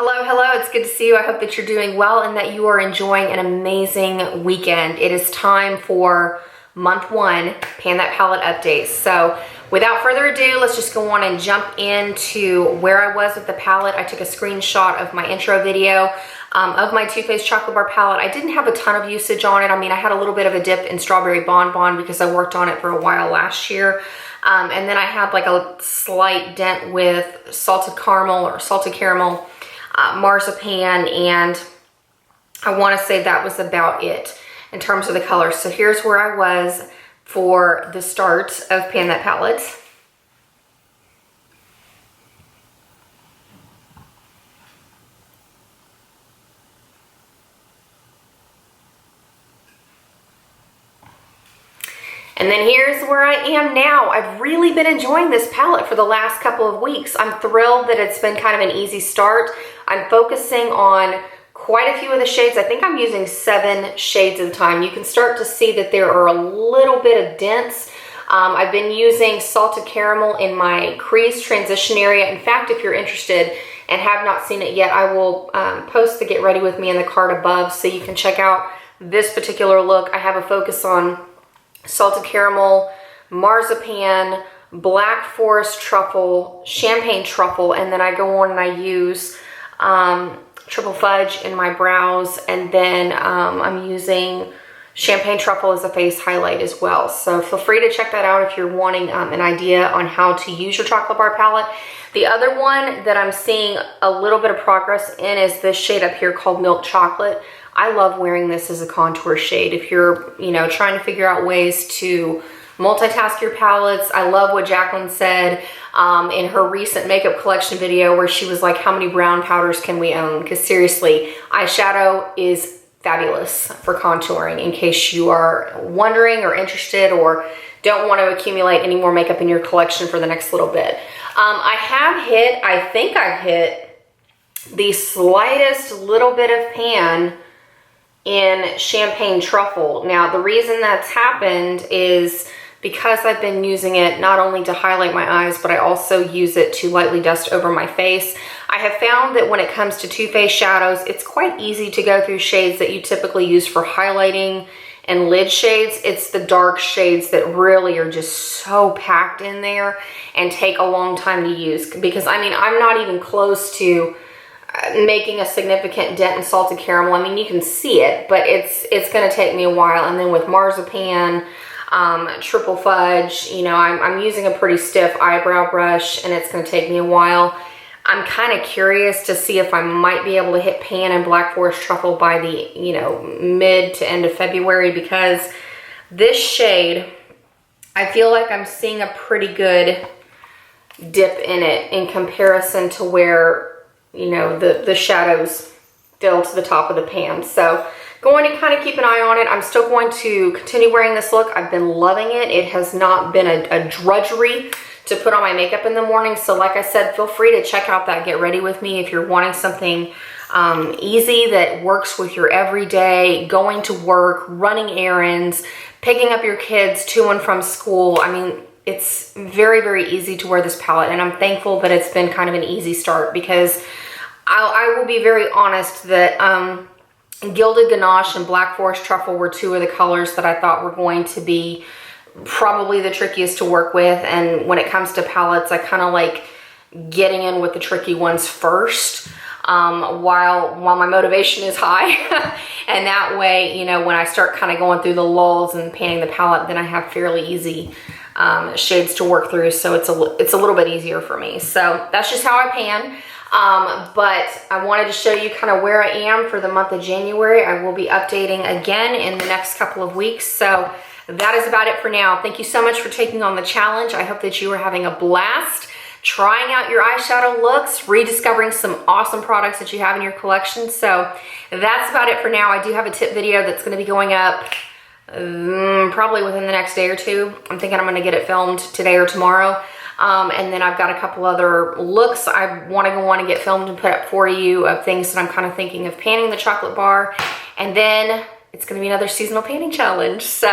Hello, hello, it's good to see you. I hope that you're doing well and that you are enjoying an amazing weekend. It is time for month one, Pan That Palette updates. So without further ado, let's just go on and jump into where I was with the palette. I took a screenshot of my intro video of my Too Faced Chocolate Bar palette. I didn't have a ton of usage on it. I mean, I had a little bit of a dip in Strawberry Bonbon because I worked on it for a while last year. And then I had like a slight dent with salted caramel, marzipan, and I want to say that was about it in terms of the colors. So here's where I was for the start of Pan That Palette. And then here's where I am now. I've really been enjoying this palette for the last couple of weeks. I'm thrilled that it's been kind of an easy start. I'm focusing on quite a few of the shades. I think I'm using 7 shades at a time. You can start to see that there are a little bit of dents. I've been using salted caramel in my crease transition area. In fact, if you're interested and have not seen it yet, I will post the Get Ready With Me in the card above so you can check out this particular look. I have a focus on salted caramel, marzipan, black forest truffle, champagne truffle, and then I go on and I use triple fudge in my brows, and then I'm using champagne truffle as a face highlight as well. So feel free to check that out if you're wanting an idea on how to use your chocolate bar palette. The other one that I'm seeing a little bit of progress in is this shade up here called Milk Chocolate. I love wearing this as a contour shade. If you're, trying to figure out ways to multitask your palettes, I love what Jacqueline said in her recent makeup collection video where she was like, how many brown powders can we own? Because seriously, eyeshadow is fabulous for contouring in case you are wondering or interested or don't want to accumulate any more makeup in your collection for the next little bit. I think I've hit the slightest little bit of pan in champagne truffle. Now, the reason that's happened is because I've been using it not only to highlight my eyes, but I also use it to lightly dust over my face. I have found that when it comes to Too Faced shadows, it's quite easy to go through shades that you typically use for highlighting and lid shades. It's the dark shades that really are just so packed in there and take a long time to use. Because, I mean, I'm not even close to making a significant dent in salted caramel. I mean, you can see it, but it's going to take me a while. And then with marzipan, triple fudge, I'm using a pretty stiff eyebrow brush, and it's going to take me a while. I'm kind of curious to see if I might be able to hit pan and black forest truffle by the, mid to end of February, because this shade, I feel like I'm seeing a pretty good dip in it in comparison to where the shadows fill to the top of the pan. So going to kind of keep an eye on it. I'm still going to continue wearing this look. I've been loving it. It has not been a drudgery to put on my makeup in the morning. So like I said, feel free to check out that Get Ready With Me if you're wanting something easy that works with your everyday, going to work, running errands, picking up your kids to and from school. I mean, it's very, very easy to wear this palette, and I'm thankful that it's been kind of an easy start, because I will be very honest that Gilded Ganache and Black Forest Truffle were 2 of the colors that I thought were going to be probably the trickiest to work with. And when it comes to palettes, I kind of like getting in with the tricky ones first while my motivation is high. And that way, when I start kind of going through the lulls and panning the palette, then I have fairly easy shades to work through, so it's a little bit easier for me. So that's just how I pan. But I wanted to show you kind of where I am for the month of January. I will be updating again in the next couple of weeks. So that is about it for now. Thank you so much for taking on the challenge. I hope that you are having a blast trying out your eyeshadow looks, rediscovering some awesome products that you have in your collection. So that's about it for now. I do have a tip video that's going to be going up probably within the next day or 2. I'm thinking I'm going to get it filmed today or tomorrow. And then I've got a couple other looks I want to go on and get filmed and put up for you of things that I'm kind of thinking of panning the chocolate bar. And then it's going to be another seasonal panning challenge. So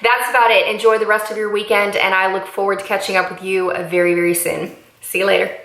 that's about it. Enjoy the rest of your weekend, and I look forward to catching up with you very, very soon. See you later.